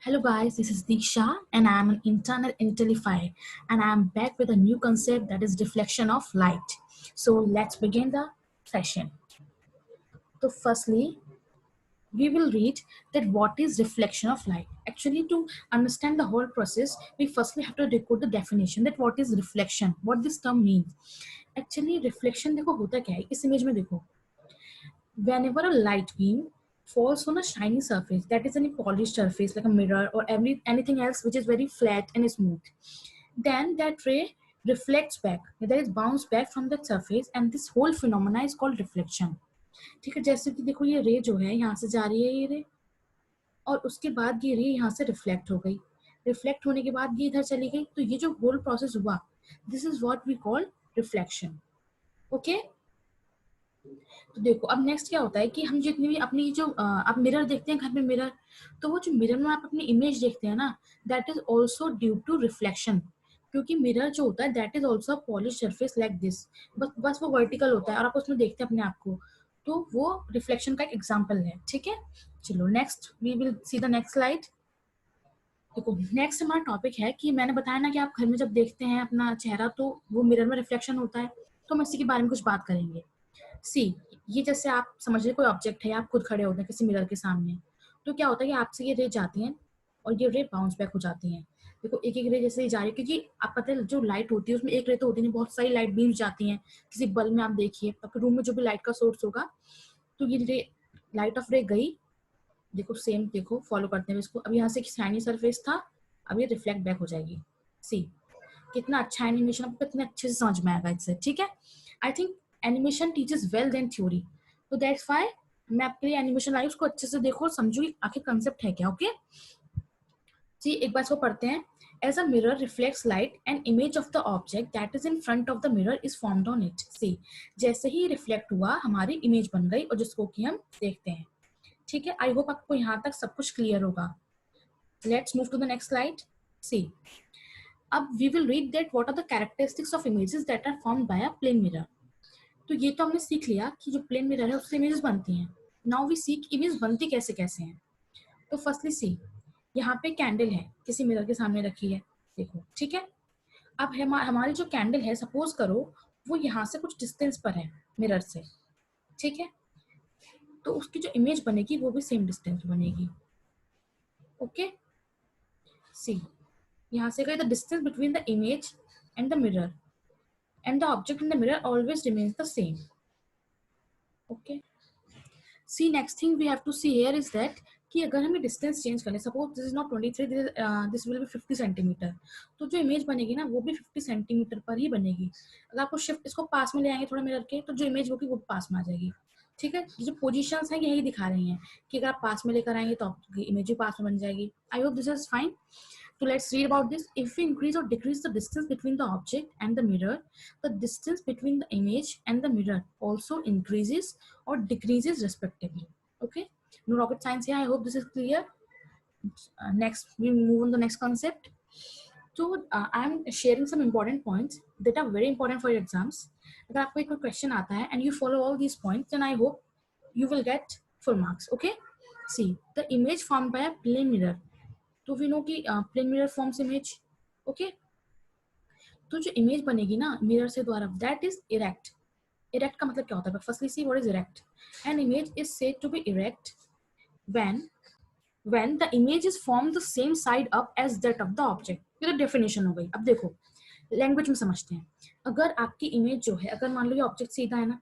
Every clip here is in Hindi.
Hello guys, this is Diksha and I am an intern at Intellify and I am back with a new concept that is reflection of light. So let's begin the session. So firstly, we will read that what is reflection of light. Actually, to understand the whole process, we firstly have to decode the definition that what is reflection, what this term means. Actually, reflection देखो होता क्या है इस इमेज में देखो whenever a light beam falls on a shiny surface, that is any polished surface like a mirror or anything else which is very flat and smooth, then that ray reflects back, that is bounce back from that surface, and this whole phenomena is called reflection. ठीक है, जैसे कि देखो ये रे जो है यहाँ से जा रही है ये रे, और उसके बाद ये रे यहाँ से रिफ्लेक्ट हो गई, रिफ्लेक्ट होने के बाद ये इधर चली गई, तो ये जो होल प्रोसेस हुआ, this is what we call reflection. Okay, तो देखो अब नेक्स्ट क्या होता है कि हम जितनी भी अपनी जो आप मिरर देखते हैं घर में मिरर, तो वो जो मिरर में आप अपनी इमेज देखते हैं ना, that is also due to reflection. क्योंकि मिरर जो होता है that is also polish surface like this, बस वो वर्टिकल होता है और आप उसमें देखते हैं अपने आप को, तो वो रिफ्लेक्शन का एक एग्जाम्पल है. ठीक है, चलो next we will see the next slide. देखो नेक्स्ट हमारा टॉपिक है कि मैंने बताया ना कि आप घर में जब देखते हैं अपना चेहरा तो वो मिरर में रिफ्लेक्शन होता है, तो हम इसी के बारे में कुछ बात करेंगे. सी, ये जैसे आप समझ रहे कोई ऑब्जेक्ट है, आप खुद खड़े होते हैं किसी मिरर के सामने, तो क्या होता है कि आपसे ये रे जाती हैं और ये रे बाउंस बैक हो जाती हैं. देखो एक एक रे जैसे ही जा रही है, क्योंकि आप पता है जो लाइट होती है उसमें एक रे तो होती नहीं, बहुत सारी लाइट बीम्स जाती हैं. किसी बल्ब में आप देखिए, आपके रूम में जो भी लाइट का सोर्स होगा, तो ये रे लाइट ऑफ रे गई, देखो सेम, देखो फॉलो करते हैं इसको. अब यहाँ से एक शाइनी सरफेस था, अब ये रिफ्लेक्ट बैक हो जाएगी. सी, कितना अच्छा एनिमेशन, आपको कितने अच्छे से समझ में आएगा इससे. ठीक है, I think animation teaches well then theory, तो दैट्स व्हाई मैं आपके लिए एनिमेशन लाई, उसको अच्छे से देखो, समझो कि आखिर कंसेप्ट है क्या. ओके, जी एक बार इसको पढ़ते हैं. As a mirror reflects light and image of the object that is in front of the mirror is formed on it. See, जैसे ही रिफ्लेक्ट हुआ हमारी इमेज बन गई और जिसको कि हम देखते हैं. ठीक है, आई होप आपको यहाँ तक सब कुछ क्लियर होगा. Let's move to the next slide. See, अब we will read that what are the characteristics of images that are formed by a plane mirror. तो ये तो हमने सीख लिया कि जो प्लेन मिरर है उससे इमेजेस बनती हैं. नाउ वी सीक इमेज बनती कैसे कैसे हैं. तो फर्स्टली सी, यहाँ पे कैंडल है किसी मिरर के सामने रखी है, देखो. ठीक है, अब हमारी जो कैंडल है, सपोज करो वो यहाँ से कुछ डिस्टेंस पर है मिरर से. ठीक है, तो उसकी जो इमेज बनेगी वो भी सेम डिस्टेंस बनेगी. ओके, सी, यहाँ से गई the distance between the image and the mirror and the object in the mirror always remains the same. Okay, see next thing we have to see here is that कि अगर हमें डिस्टेंस चेंज करें, suppose this is not 23, this will be 50 centimetre, तो जो इमेज बनेगी ना वो भी 50 सेंटीमीटर पर ही बनेगी. अगर आपको शिफ्ट इसको पास में ले आएंगे थोड़ा मिरर के, तो जो इमेज होगी वो पास में आ जाएगी. ठीक है, जो पोजीशंस हैं यही दिखा रही हैं कि अगर आप पास में लेकर आएंगे तो आपकी इमेज भी पास में बन जाएगी. आई hope this is fine. So let's read about this. If we increase or decrease the distance between the object and the mirror, the distance between the image and the mirror also increases or decreases respectively. Okay, no rocket science here. I hope this is clear. Next, we move on to the next concept. So I'm sharing some important points that are very important for your exams. अगर आपको एक question आता है and you follow all these points, then I hope you will get full marks. Okay. See, the image formed by a plane mirror. तो वी नो कि plane mirror forms image. Okay, तो जो इमेज बनेगी ना मिरर से द्वारा, दैट इज इरेक्ट. इरेक्ट का मतलब क्या होता है? Firstly see what is erect. An image is said to be erect when the image is form the same side up as that of the object. ये तो डेफिनेशन हो गई. अब देखो लैंग्वेज में समझते हैं. अगर आपकी इमेज जो है, अगर मान लो ये ऑब्जेक्ट सीधा है ना,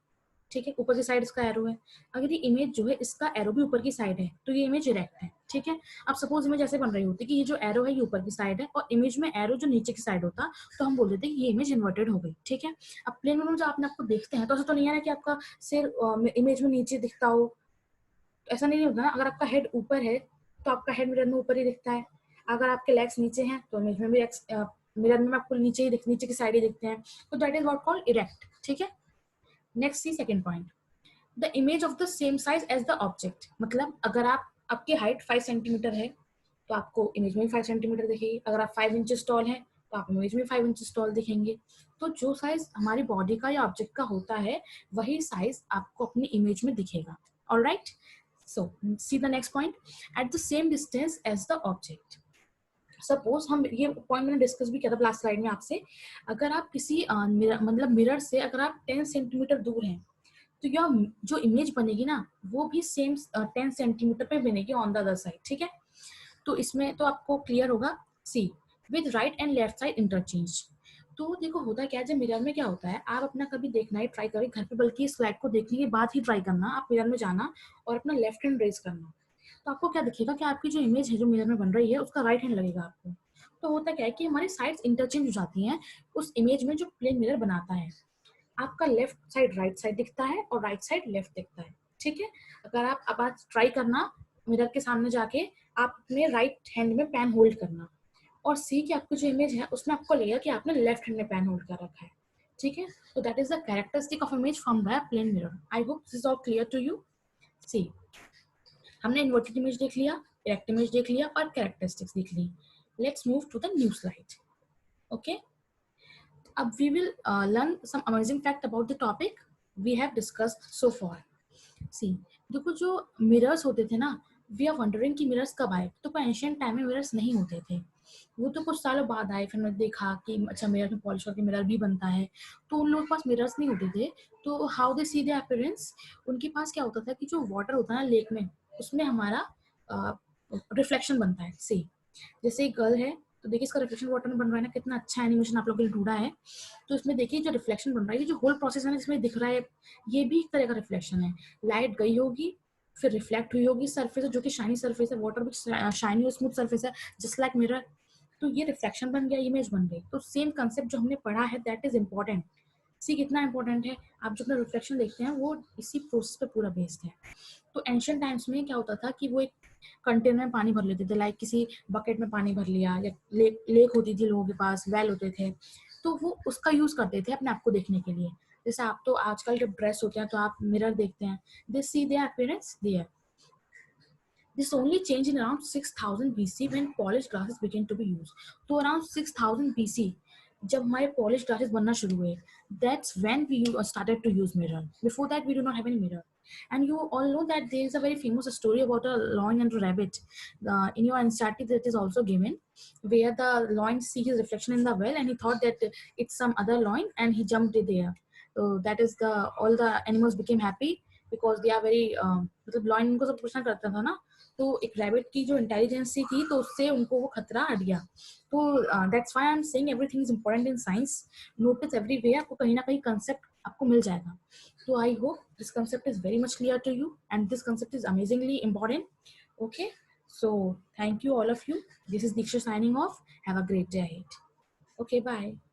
ठीक है, ऊपर की साइड इसका एरो है, अगर ये इमेज जो है इसका एरो भी ऊपर की साइड है तो ये इमेज इरेक्ट है. ठीक है, अब सपोज इमेज ऐसे बन रही होती कि ये जो एरो है ये ऊपर की साइड है और इमेज में एरो जो नीचे की साइड होता, तो हम बोल देते कि ये इमेज इन्वर्टेड हो गई. ठीक है, अब प्लेन में जो आपने आपको देखते हैं तो ऐसा तो नहीं है ना कि आपका सिर इमेज में नीचे दिखता हो, ऐसा नहीं होता ना. अगर आपका हेड ऊपर है तो आपका हेड मिरर में ऊपर ही दिखता है, अगर आपके लेग्स नीचे हैं तो इमेज में भी मिरर में आपको नीचे ही नीचे की साइड ही दिखते हैं, तो that is what called erect. ठीक है, next see second point, the image of the same size as the object. मतलब अगर आपकी हाइट 5 सेंटीमीटर है तो आपको इमेज में 5 सेंटीमीटर दिखेगी. अगर आप 5 इंचेस टॉल है तो आप इमेज में 5 इंचेस टॉल दिखेंगे. तो जो साइज हमारी बॉडी का या ऑब्जेक्ट का होता है वही साइज आपको अपनी इमेज में दिखेगा. Alright, So see the next point, at the same distance as the object. Suppose हम ये पॉइंट मैंने डिस्कस भी किया था लास्ट स्लाइड में आपसे, अगर आप किसी मतलब मिरर से अगर आप 10 सेंटीमीटर दूर हैं तो यह जो इमेज बनेगी ना वो भी सेम 10 सेंटीमीटर पे बनेगी ऑन द अदर साइड, ठीक है। तो इसमें तो आपको क्लियर होगा। See with right and left side interchange. तो देखो होता क्या है, जब मिरर में क्या होता है, आप अपना कभी देखना ही ट्राई करें घर पे, बल्कि इस स्लाइड को देखने के बाद ही ट्राई करना, आप मिरर में जाना और अपना लेफ्ट हैंड रेज करना, तो आपको क्या दिखेगा कि आपकी जो इमेज है जो मिरर में बन रही है उसका राइट हैंड लगेगा आपको। तो होता क्या है कि हमारी साइड्स इंटरचेंज हो जाती हैं उस इमेज में जो प्लेन मिरर बनाता है। आपका लेफ्ट साइड राइट साइड दिखता है और राइट साइड लेफ्ट दिखता है, ठीक है। अगर आप अब आज ट्राई करना मिरर के सामने जाके, आप अपने राइट हैंड में पेन होल्ड करना और सी की आपकी जो इमेज है उसमें आपको लगेगा कि आपने लेफ्ट हैंड में पेन होल्ड कर रखा है, ठीक है। तो that is the characteristic of image from the plane mirror. I hope this is all clear to you. See हमने इन्वर्टेड इमेज देख लिया, डायरेक्ट इमेज देख लिया और कैरेक्टरिस्टिक्स देख ली। Let's move to the new slide. Okay, अब we will learn some amazing fact about the topic we have discussed so far. See, देखो जो मिरर्स होते थे ना, वी आर वंडरिंग कि मिरर्स कब आए, तो एंशियंट टाइम में मिरर्स नहीं होते थे, वो तो कुछ सालों बाद आए। फिर मैंने देखा कि अच्छा मिरर में पॉलिश करके मिरर भी बनता है, तो उन लोगों के पास मिरर्स नहीं होते थे। तो how they see the appearance, उनके पास क्या होता था कि जो वाटर होता है ना लेक में, उसमें हमारा रिफ्लेक्शन बनता है। सी जैसे एक गर्ल है, तो देखिए इसका रिफ्लेक्शन वाटर में बन रहा है ना, कितना अच्छा एनिमेशन आप लोगों के लिए ढूंढा है। तो इसमें देखिए जो रिफ्लेक्शन बन रहा है, ये जो होल प्रोसेस है ना जिसमें दिख रहा है, ये भी एक तरह का रिफ्लेक्शन है। लाइट गई होगी, फिर रिफ्लेक्ट हुई होगी सरफेस जो कि शाइनी सरफेस है, वाटर भी शाइनी और स्मूथ सरफेस है जस्ट लाइक मिरर। तो ये रिफ्लेक्शन बन गया, इमेज बन गई। तो सेम कंसेप्ट जो हमने पढ़ा है दैट इज इंपॉर्टेंट। सी कितना इंपॉर्टेंट है, आप जो अपना रिफ्लेक्शन देखते हैं वो इसी प्रोसेस पे पूरा बेस्ड है। तो एंशियंट टाइम्स में क्या होता था कि वो एक कंटेनर में पानी भर लेते थे, लाइक किसी बकेट में पानी भर लिया, या लेक होती थी लोगों के पास, वेल होते थे, तो वो उसका यूज करते थे अपने आप को देखने के लिए। जैसे आप तो आजकल जब ड्रेस होते हैं तो आप मिरर देखते हैं, they see their appearance there. This only changed in around 6000 BC when polished glasses began to be used. तो around 6000 BC जब हमारे polished glasses बनना शुरू हुए, that's when we started to use mirror. Before that, we do not have any mirror. And you all know that there is a very famous story about a lion and a rabbit. In your NCERT, that is also given, where the lion see his reflection in the well and he thought that it's some other lion and he jumped there. So that is the all the animals became happy because they are very मतलब lion उनको सब कुछ ना करता था ना, तो एक रैबिट की जो इंटेलिजेंसी थी तो उससे उनको वो खतरा हट गया। तो that's why I am saying everything is important in science. Notice everywhere, आपको कहीं ना कहीं कंसेप्ट आपको मिल जाएगा। तो I hope this concept is very much clear to you and this concept is amazingly important. Okay, so thank you all of you. This is Diksha signing off. Have a great day ahead. Okay, bye.